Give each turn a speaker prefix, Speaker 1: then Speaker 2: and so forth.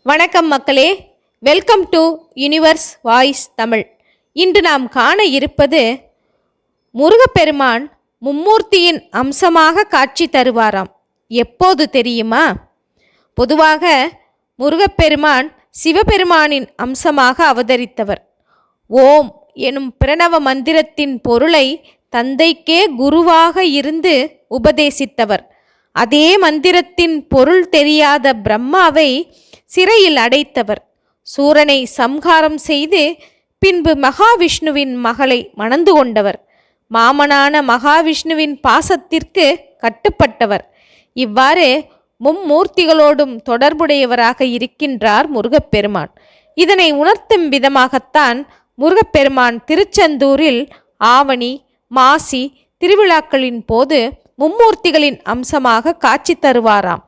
Speaker 1: வணக்கம் மக்களே, welcome to universe voice Tamil. இன்று நாம் காண இருப்பது முருகப்பெருமான் மும்மூர்த்தியின் அம்சமாக காட்சி தருவாராம். எப்போது தெரியுமா? பொதுவாக முருகப்பெருமான் சிவபெருமானின் அம்சமாக அவதரித்தவர். ஓம் எனும் பிரணவ மந்திரத்தின் பொருளை தந்தைக்கே குருவாக இருந்து உபதேசித்தவர். அதே மந்திரத்தின் பொருள் தெரியாத பிரம்மாவை சிறையில் அடைத்தவர். சூரனை சம்ஹாரம் செய்து பின்பு மகாவிஷ்ணுவின் மகளை மணந்து கொண்டவர். மாமனான மகாவிஷ்ணுவின் பாசத்திற்கு கட்டுப்பட்டவர். இவ்வாறு மும்மூர்த்திகளோடும் தொடர்புடையவராக இருக்கின்றார் முருகப்பெருமான். இதனை உணர்த்தும் விதமாகத்தான் முருகப்பெருமான் திருச்செந்தூரில் ஆவணி மாசி திருவிழாக்களின் போது மும்மூர்த்திகளின் அம்சமாக காட்சி தருவாராம்.